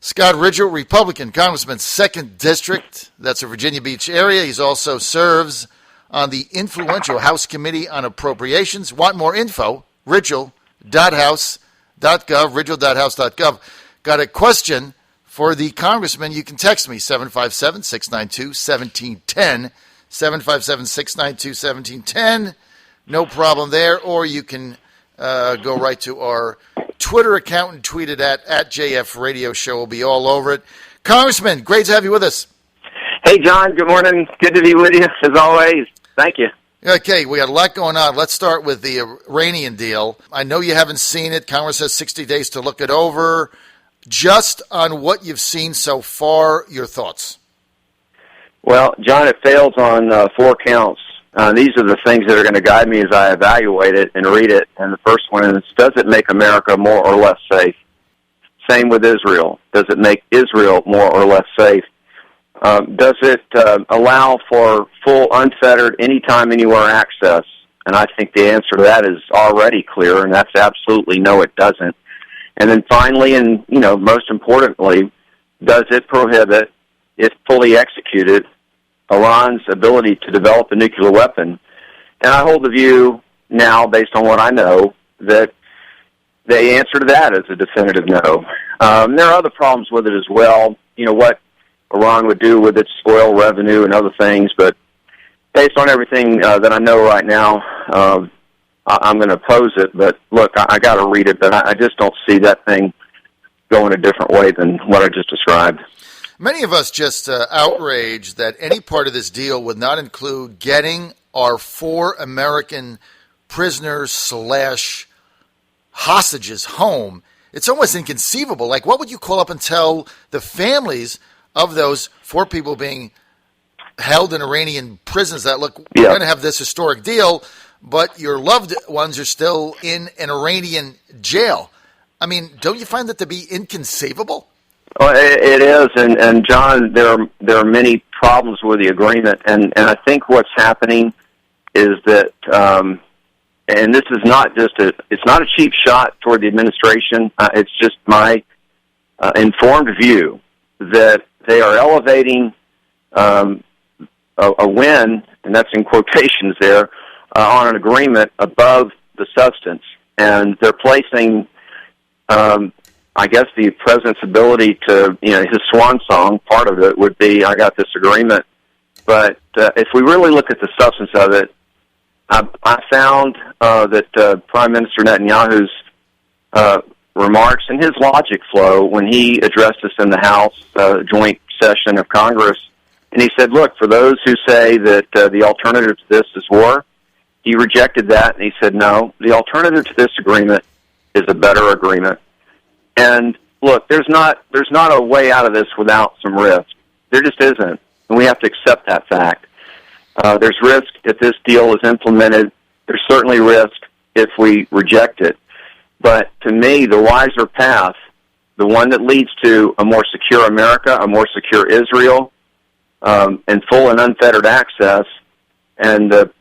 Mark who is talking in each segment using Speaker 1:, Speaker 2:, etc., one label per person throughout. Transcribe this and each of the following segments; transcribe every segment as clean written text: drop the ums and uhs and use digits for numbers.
Speaker 1: Scott Rigell, Republican Congressman, 2nd District. That's a Virginia Beach area. He also serves on the influential House Committee on Appropriations. Want more info? Rigell.house.gov, rigell.house.gov. Got a question for the Congressman? You can text me, 757-692-1710, 757-692-1710. No problem there. Or you can go right to our Twitter account and tweet it at JF Radio Show. We'll be all over it. Congressman, great to have you with us.
Speaker 2: Hey, John. Good morning. Good to be with you, as always. Thank you.
Speaker 1: Okay, we got a lot going on. Let's start with the Iranian deal. I know you haven't seen it. Congress has 60 days to look it over. Just on what you've seen so far, your thoughts?
Speaker 2: Well, John, it fails on 4 counts. These are the things that are going to guide me as I evaluate it and read it. And the first one is, does it make America more or less safe? Same with Israel. Does it make Israel more or less safe? Does it allow for full, unfettered, anytime, anywhere access? And I think the answer to that is already clear, and that's absolutely no, it doesn't. And then finally, and most importantly, does it prohibit, if fully executed, Iran's ability to develop a nuclear weapon? And I hold the view now, based on what I know, that the answer to that is a definitive no. There are other problems with it as well. What Iran would do with its oil revenue and other things, but based on everything that I know right now, I'm going to oppose it. But look, I got to read it, but I just don't see that thing going a different way than what I just described.
Speaker 1: Many of us just outraged that any part of this deal would not include getting our 4 American prisoners / hostages home. It's almost inconceivable. Like, what would you call up and tell the families of those 4 people being held in Iranian prisons that, look, we're going to have this historic deal, but your loved ones are still in an Iranian jail? I mean, don't you find that to be inconceivable?
Speaker 2: Well, it is, and John, there are many problems with the agreement, and I think what's happening is that, and this is not just it's not a cheap shot toward the administration. It's just my informed view that they are elevating a win, and that's in quotations there, on an agreement above the substance, and they're placing. I guess the president's ability to, his swan song, part of it would be, I got this agreement. But if we really look at the substance of it, I found that Prime Minister Netanyahu's remarks and his logic flow when he addressed us in the House joint session of Congress, and he said, look, for those who say that the alternative to this is war, he rejected that, and he said, no, the alternative to this agreement is a better agreement. And look, there's not a way out of this without some risk. There just isn't, and we have to accept that fact. There's risk if this deal is implemented. There's certainly risk if we reject it. But to me, the wiser path, the one that leads to a more secure America, a more secure Israel, and full and unfettered access, and the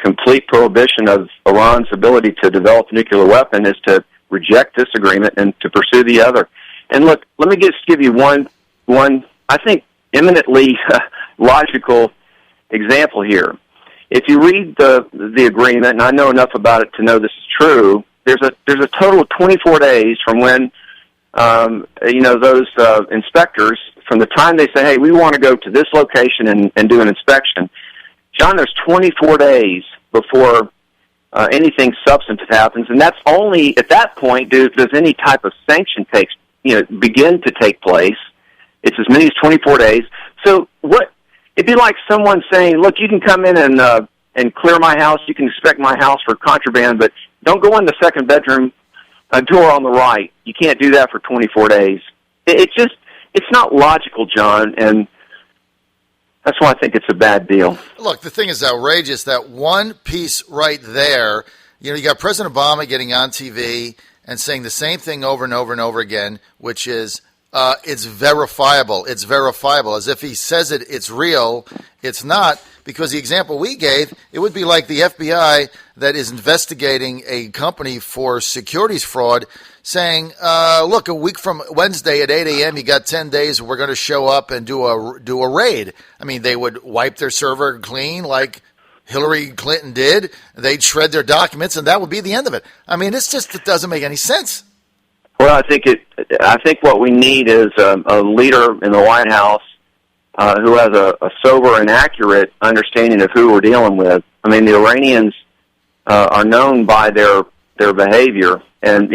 Speaker 2: complete prohibition of Iran's ability to develop a nuclear weapon, is to reject this agreement and to pursue the other. And look, let me just give you one I think, eminently logical example here. If you read the agreement, and I know enough about it to know this is true, there's a total of 24 days from when those inspectors, from the time they say, hey, we want to go to this location and do an inspection, John, there's 24 days before anything substantive happens, and that's only at that point does any type of sanction begin to take place. It's as many as 24 days. So it'd be like someone saying, look, you can come in and clear my house, you can inspect my house for contraband, but don't go in the second bedroom door on the right. You can't do that for 24 days. It's not logical, John, and that's why I think it's a bad deal.
Speaker 1: Look, the thing is outrageous. That one piece right there, you got President Obama getting on TV and saying the same thing over and over and over again, which is it's verifiable. It's verifiable. As if he says it's real. It's not, because the example we gave, it would be like the FBI that is investigating a company for securities fraud saying, look, a week from Wednesday at 8 a.m., you got 10 days, we're going to show up and do a raid. I mean, they would wipe their server clean like Hillary Clinton did. They'd shred their documents, and that would be the end of it. I mean, it doesn't make any sense.
Speaker 2: Well, I think what we need is a leader in the White House who has a sober and accurate understanding of who we're dealing with. I mean, the Iranians are known by their behavior, and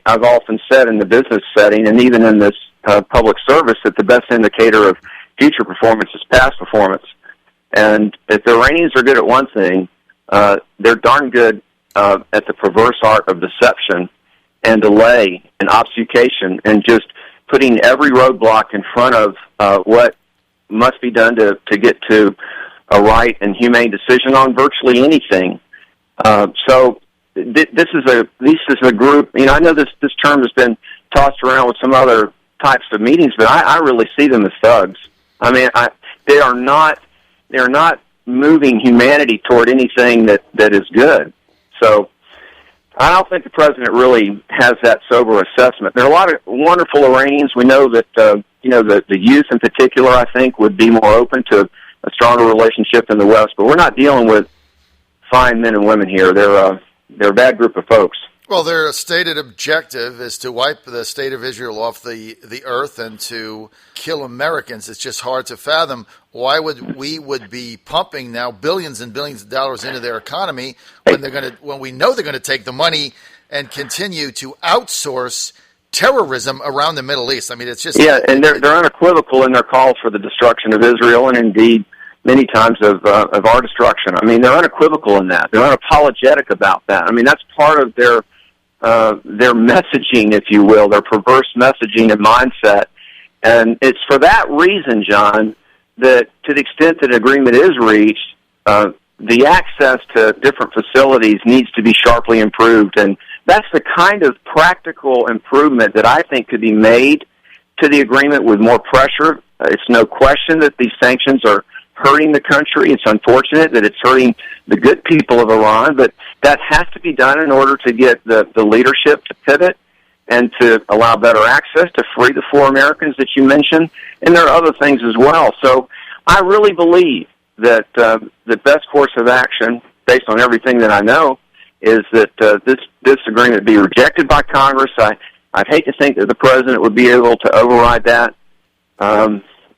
Speaker 2: I've often said in the business setting, and even in this public service, that the best indicator of future performance is past performance. And if the Iranians are good at one thing, they're darn good at the perverse art of deception and delay and obfuscation, and just putting every roadblock in front of what must be done to get to a right and humane decision on virtually anything. So this is a group. I know this term has been tossed around with some other types of meetings, but I really see them as thugs. I mean, they are not moving humanity toward anything that is good. So I don't think the president really has that sober assessment. There are a lot of wonderful Iranians. We know that the youth in particular, I think, would be more open to a stronger relationship in the West. But we're not dealing with fine men and women here. They're a bad group of folks.
Speaker 1: Well, their stated objective is to wipe the state of Israel off the earth and to kill Americans. It's just hard to fathom why we would be pumping now billions and billions of dollars into their economy when we know they're going to take the money and continue to outsource terrorism around the Middle East. I mean, it's just
Speaker 2: and they're unequivocal in their calls for the destruction of Israel, and indeed many times of our destruction. I mean, they're unequivocal in that. They're unapologetic about that. I mean, that's part of their messaging, if you will, their perverse messaging and mindset. And it's for that reason, John, that to the extent that agreement is reached, the access to different facilities needs to be sharply improved. And that's the kind of practical improvement that I think could be made to the agreement with more pressure. It's no question that these sanctions are hurting the country. It's unfortunate that it's hurting the good people of Iran, but that has to be done in order to get the leadership to pivot and to allow better access to free the 4 Americans that you mentioned. And there are other things as well. So I really believe that the best course of action, based on everything that I know, is that this agreement be rejected by Congress. I'd hate to think that the president would be able to override that.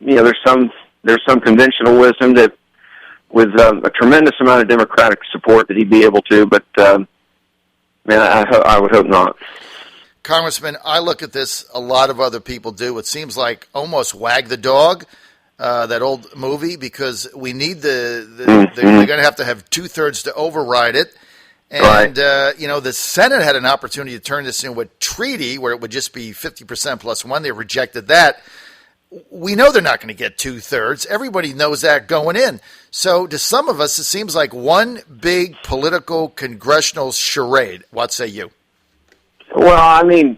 Speaker 2: There's some conventional wisdom that with a tremendous amount of Democratic support that he'd be able to, but I would hope not.
Speaker 1: Congressman, I look at this, a lot of other people do. It seems like almost Wag the Dog, that old movie, because we need they're going to have 2/3 to override it. And,
Speaker 2: right.
Speaker 1: The Senate had an opportunity to turn this into a treaty where it would just be 50% plus one. They rejected that. We know they're not going to get 2/3. Everybody knows that going in. So to some of us, it seems like one big political congressional charade. What say you?
Speaker 2: Well, I mean,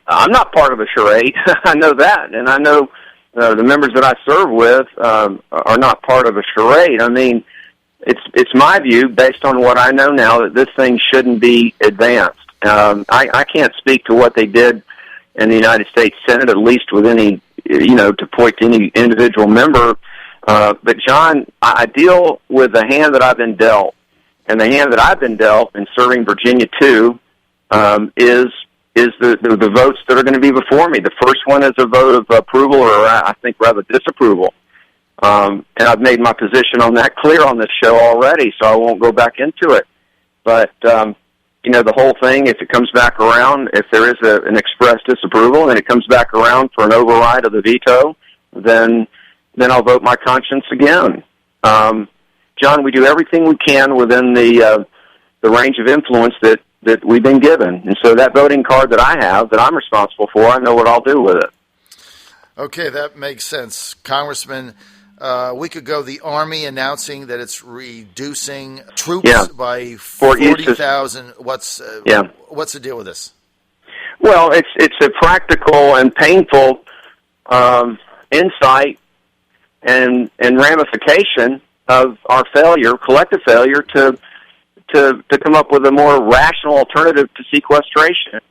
Speaker 2: I'm not part of a charade. I know that. And I know the members that I serve with are not part of a charade. I mean, it's my view, based on what I know now, that this thing shouldn't be advanced. I can't speak to what they did in the United States Senate, at least with any, to point to any individual member. But, John, I deal with the hand that I've been dealt. And the hand that I've been dealt in serving Virginia 2 is the votes that are going to be before me. The first one is a vote of approval, or I think rather disapproval. And I've made my position on that clear on this show already, so I won't go back into it. But, the whole thing, if it comes back around, if there is an express disapproval and it comes back around for an override of the veto, then I'll vote my conscience again. John, we do everything we can within the range of influence that we've been given. And so that voting card that I have, that I'm responsible for, I know what I'll do with it.
Speaker 1: Okay, that makes sense. Congressman, a week ago, the Army announcing that it's reducing troops by 40,000. What's the deal with this?
Speaker 2: Well, it's a practical and painful insight and ramification of our collective failure to come up with a more rational alternative to sequestration.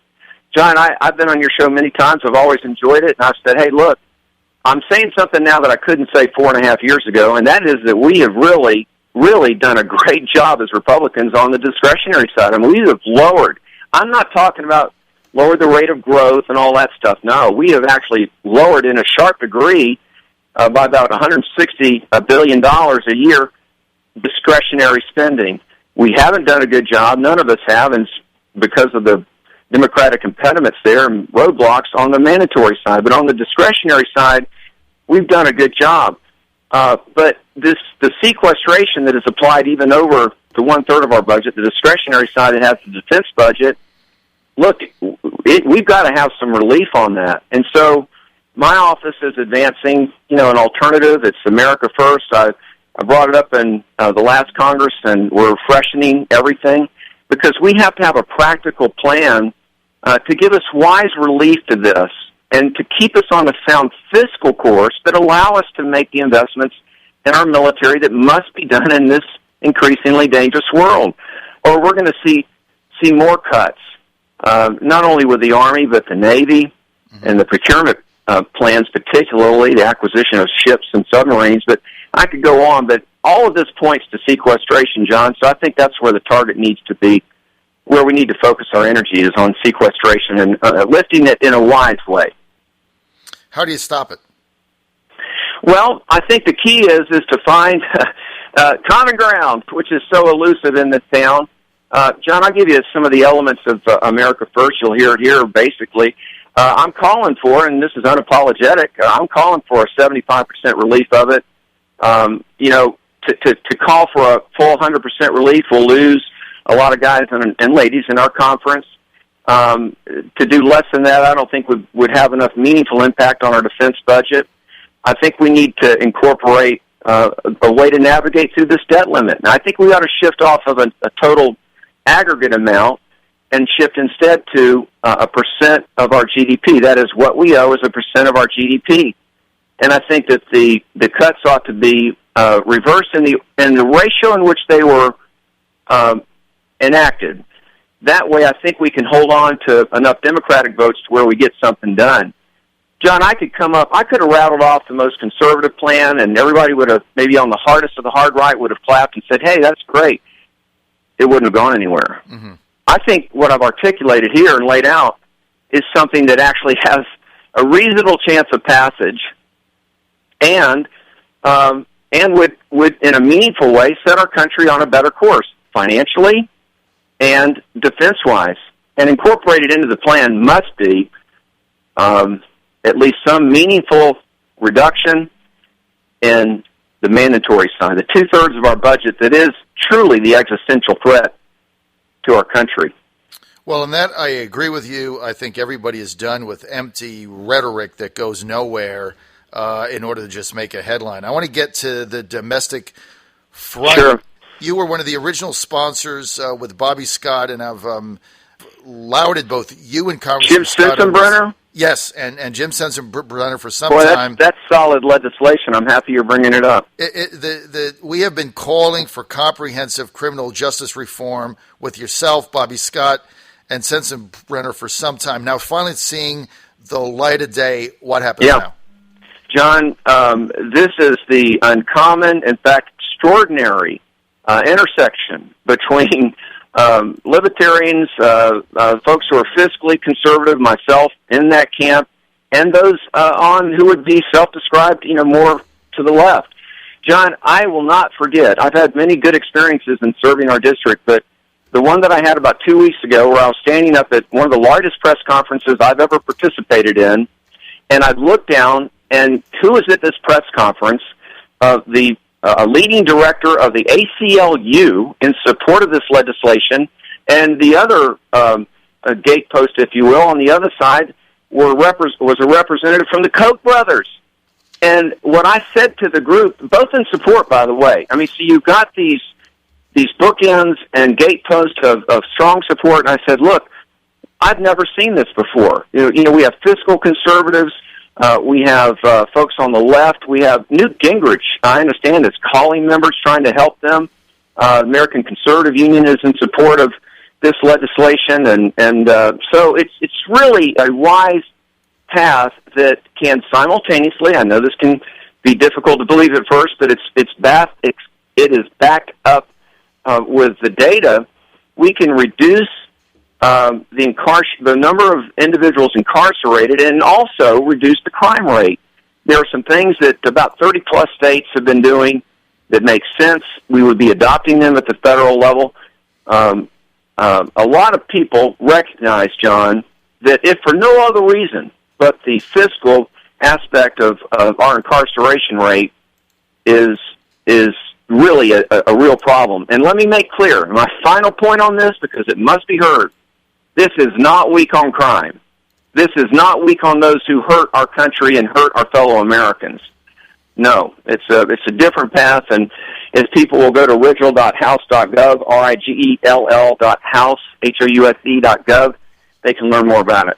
Speaker 2: John, I've been on your show many times. I've always enjoyed it. And I've said, hey, look, I'm saying something now that I couldn't say 4.5 years ago, and that is that we have really, really done a great job as Republicans on the discretionary side. I mean, we have lowered. I'm not talking about lowered the rate of growth and all that stuff. No, we have actually lowered in a sharp degree by about $160 billion a year discretionary spending. We haven't done a good job. None of us have, and because of the Democratic impediments there and roadblocks on the mandatory side. But on the discretionary side, we've done a good job. But the sequestration that is applied even over the 1/3 of our budget, the discretionary side that has the defense budget, look, we've got to have some relief on that. And so my office is advancing, an alternative. It's America First. I brought it up in the last Congress, and we're freshening everything because we have to have a practical plan to give us wise relief to this and to keep us on a sound fiscal course that allow us to make the investments in our military that must be done in this increasingly dangerous world. Or we're going to see more cuts, not only with the Army, but the Navy and the procurement plans, particularly the acquisition of ships and submarines. But I could go on, but all of this points to sequestration, John, so I think that's where the target needs to be. Where we need to focus our energy is on sequestration and lifting it in a wise way.
Speaker 1: How do you stop it?
Speaker 2: Well, I think the key is to find common ground, which is so elusive in this town. John, I'll give you some of the elements of America First. You'll hear it here, basically. I'm calling for, and this is unapologetic, I'm calling for a 75% relief of it. To call for a full 100% relief, we'll lose a lot of guys and ladies in our conference. To do less than that, I don't think would have enough meaningful impact on our defense budget. I think we need to incorporate a way to navigate through this debt limit. And I think we ought to shift off of a total aggregate amount and shift instead to a percent of our GDP. That is, what we owe is a percent of our GDP. And I think that the cuts ought to be reversed in the ratio in which they were enacted. That way, I think we can hold on to enough Democratic votes to where we get something done. John, I could have rattled off the most conservative plan, and everybody would have, maybe on the hardest of the hard right, would have clapped and said, hey, that's great. It wouldn't have gone anywhere. Mm-hmm. I think what I've articulated here and laid out is something that actually has a reasonable chance of passage and would, in a meaningful way, set our country on a better course, financially and defense-wise. And incorporated into the plan must be at least some meaningful reduction in the mandatory side, the 2/3 of our budget that is truly the existential threat to our country.
Speaker 1: Well, in that I agree with you. I think everybody is done with empty rhetoric that goes nowhere in order to just make a headline. I want to get to the domestic front.
Speaker 2: Sure.
Speaker 1: You were one of the original sponsors with Bobby Scott, and I've lauded both you and Congressman Scott.
Speaker 2: Jim Sensenbrenner?
Speaker 1: Yes, and Jim Sensenbrenner for some time.
Speaker 2: That's solid legislation. I'm happy you're bringing it up.
Speaker 1: We have been calling for comprehensive criminal justice reform with yourself, Bobby Scott, and Sensenbrenner for some time. Now, finally seeing the light of day. What happens now?
Speaker 2: John, this is the uncommon, in fact, extraordinary intersection between libertarians, folks who are fiscally conservative, myself in that camp, and those who would be self-described, more to the left. John, I will not forget. I've had many good experiences in serving our district, but the one that I had about 2 weeks ago, where I was standing up at one of the largest press conferences I've ever participated in, and I looked down, and who was at this press conference? A leading director of the ACLU in support of this legislation, and the other gatepost, if you will, on the other side was a representative from the Koch brothers. And what I said to the group, both in support, by the way, so you've got these bookends and gateposts of strong support, and I said, look, I've never seen this before. We have fiscal conservatives. We have folks on the left. We have Newt Gingrich, I understand, is calling members, trying to help them. American Conservative Union is in support of this legislation, and so it's really a wise path that can simultaneously. I know this can be difficult to believe at first, but it is backed up with the data. We can reduce the number of individuals incarcerated and also reduce the crime rate. There are some things that about 30-plus states have been doing that make sense. We would be adopting them at the federal level. A lot of people recognize, John, that if for no other reason but the fiscal aspect of our incarceration rate is really a real problem. And let me make clear, my final point on this, because it must be heard, this is not weak on crime. This is not weak on those who hurt our country and hurt our fellow Americans. No, it's a different path, and as people will go to rigell.house.gov, rigell.house, house.gov, they can learn more about it.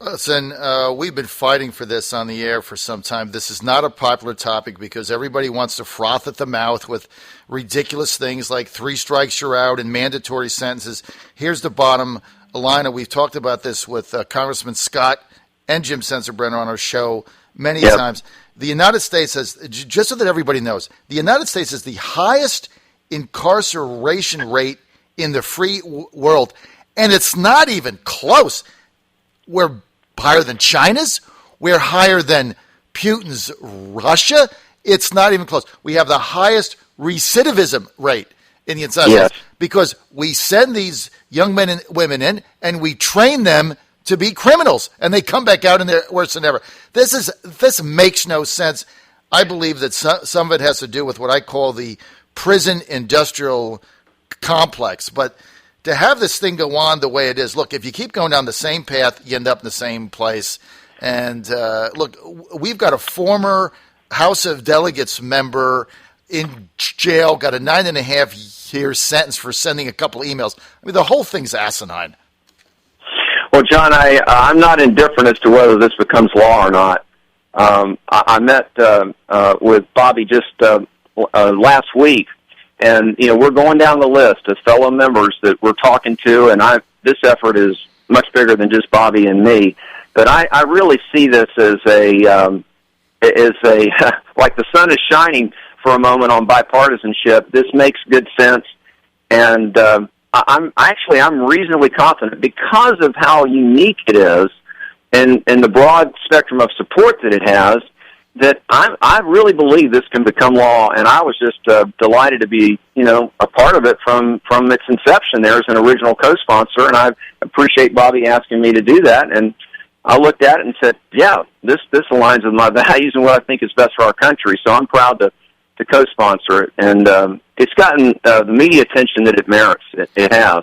Speaker 1: Listen, we've been fighting for this on the air for some time. This is not a popular topic because everybody wants to froth at the mouth with ridiculous things like 3 strikes you're out and mandatory sentences. Here's the bottom line, and we've talked about this with Congressman Scott and Jim Sensenbrenner on our show many times. The United States has, just so that everybody knows, the United States is the highest incarceration rate in the free world, and it's not even close. We're higher than China's. We're higher than Putin's Russia. It's not even close. We have the highest recidivism rate in the United States because we send these young men and women in and we train them to be criminals, and they come back out and they're worse than ever. This makes no sense. I believe that some of it has to do with what I call the prison industrial complex. But to have this thing go on the way it is, look, if you keep going down the same path, you end up in the same place. And look, we've got a former House of Delegates member in jail, got a 9.5-year sentence for sending a couple emails. I mean, the whole thing's asinine.
Speaker 2: Well, John, I'm not indifferent as to whether this becomes law or not. I met with Bobby just last week, and we're going down the list of fellow members that we're talking to, and this effort is much bigger than just Bobby and me. But I really see this as a like the sun is shining for a moment on bipartisanship. This makes good sense, and I'm reasonably confident because of how unique it is and the broad spectrum of support that it has, that I really believe this can become law. And I was just delighted to be, a part of it from its inception there as an original co-sponsor. And I appreciate Bobby asking me to do that. And I looked at it and said, yeah, this aligns with my values and what I think is best for our country. So I'm proud to co-sponsor it, and it's gotten the media attention that it merits. It has.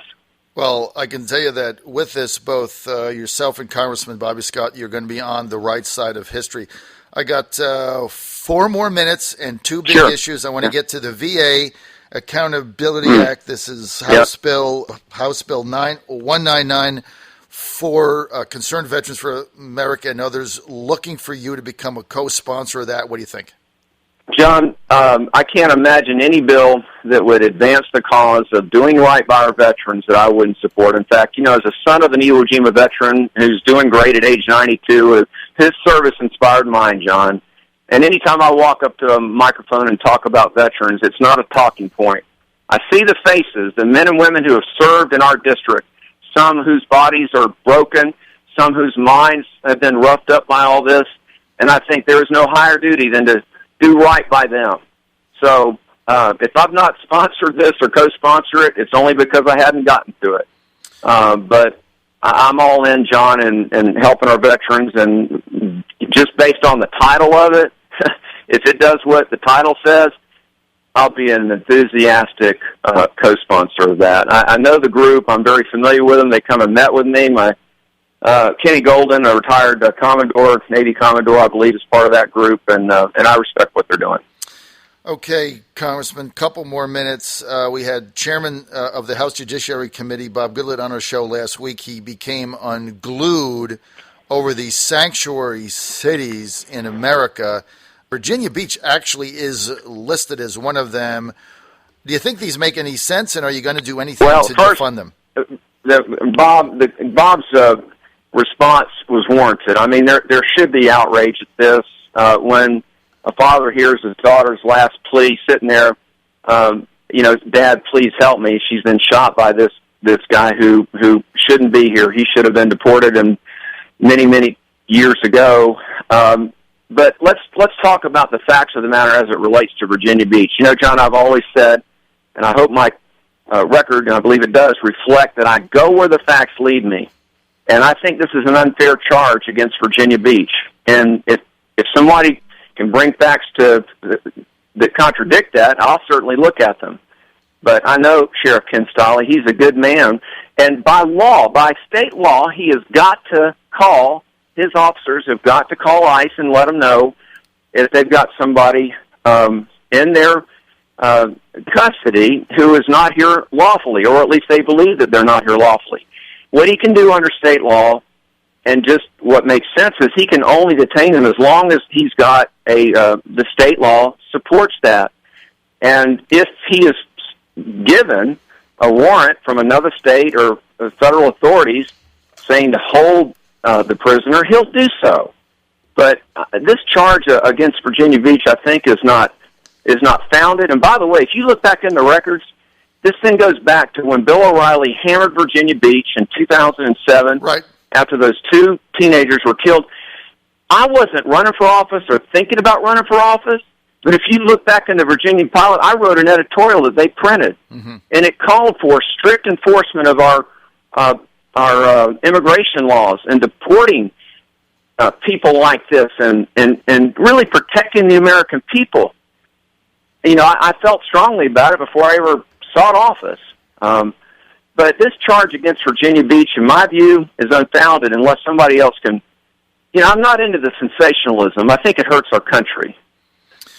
Speaker 1: Well, I can tell you that with this, both yourself and Congressman Bobby Scott, you're going to be on the right side of history. I got 4 more minutes and 2 big issues. I want to get to the VA Accountability Act. This is House Bill 199 for Concerned Veterans for America and others, looking for you to become a co-sponsor of that. What do you think?
Speaker 2: John, I can't imagine any bill that would advance the cause of doing right by our veterans that I wouldn't support. In fact, as a son of an Iwo Jima veteran who's doing great at age 92, his service inspired mine, John. And anytime I walk up to a microphone and talk about veterans, it's not a talking point. I see the faces, the men and women who have served in our district, some whose bodies are broken, some whose minds have been roughed up by all this, and I think there is no higher duty than to do right by them. So if I've not sponsored this or co-sponsor it, it's only because I hadn't gotten to it. But I'm all in, John, and helping our veterans, and just based on the title of it, if it does what the title says, I'll be an enthusiastic co-sponsor of that. I know the group. I'm very familiar with them. They come and met with me. My Kenny Golden, a retired Commodore, Navy Commodore, I believe, is part of that group, and I respect what they're doing.
Speaker 1: Okay, Congressman, couple more minutes. We had Chairman of the House Judiciary Committee, Bob Goodlatte, on our show last week. He became unglued over the sanctuary cities in America. Virginia Beach actually is listed as one of them. Do you think these make any sense, and are you going to do anything to defund them?
Speaker 2: Bob's response was warranted. I mean, there should be outrage at this when a father hears his daughter's last plea sitting there. Dad, please help me. She's been shot by this guy who shouldn't be here. He should have been deported and many years ago. But let's talk about the facts of the matter as it relates to Virginia Beach. John, I've always said, and I hope my record, and I believe it does, reflect that I go where the facts lead me. And I think this is an unfair charge against Virginia Beach. And if somebody can bring facts that contradict that, I'll certainly look at them. But I know Sheriff Ken Stolley, he's a good man. And by state law, he has got to call, his officers have got to call ICE and let them know if they've got somebody in their custody who is not here lawfully, or at least they believe that they're not here lawfully. What he can do under state law, and just what makes sense, is he can only detain them as long as he's got the state law supports that. And if he is given a warrant from another state or federal authorities saying to hold the prisoner, he'll do so. But this charge against Virginia Beach, I think, is not founded. And by the way, if you look back in the records, this thing goes back to when Bill O'Reilly hammered Virginia Beach in 2007.
Speaker 1: Right.
Speaker 2: After those two teenagers were killed. I wasn't running for office or thinking about running for office, but if you look back in the Virginia Pilot, I wrote an editorial that they printed, and it called for strict enforcement of our immigration laws and deporting people like this, and really protecting the American people. I felt strongly about it before I ever sought office. But this charge against Virginia Beach, in my view, is unfounded unless somebody else can. I'm not into the sensationalism. I think it hurts our country.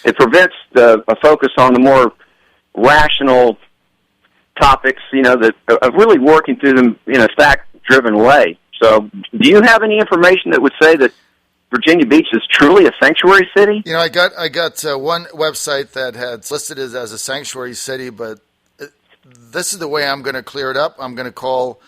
Speaker 2: It prevents a focus on the more rational topics, that of really working through them in a fact-driven way. So, do you have any information that would say that Virginia Beach is truly a sanctuary city?
Speaker 1: I got one website that had listed it as a sanctuary city, but this is the way I'm going to clear it up. I'm going to call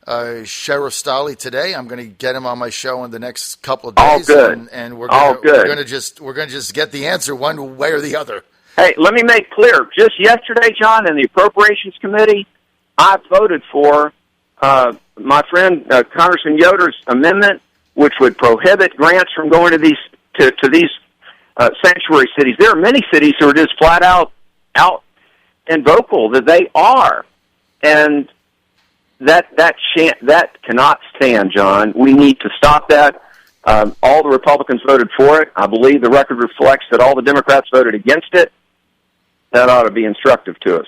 Speaker 1: Sheriff Stolley today. I'm going to get him on my show in the next couple of days.
Speaker 2: All good.
Speaker 1: And we're going to just get the answer one way or the other.
Speaker 2: Hey, let me make clear. Just yesterday, John, in the Appropriations Committee, I voted for my friend Congressman Yoder's amendment, which would prohibit grants from going to these sanctuary cities. There are many cities who are just flat out and vocal that they are, and that cannot stand, John. We need to stop that. All the Republicans voted for it. I believe the record reflects that all the Democrats voted against it. That ought to be instructive to us.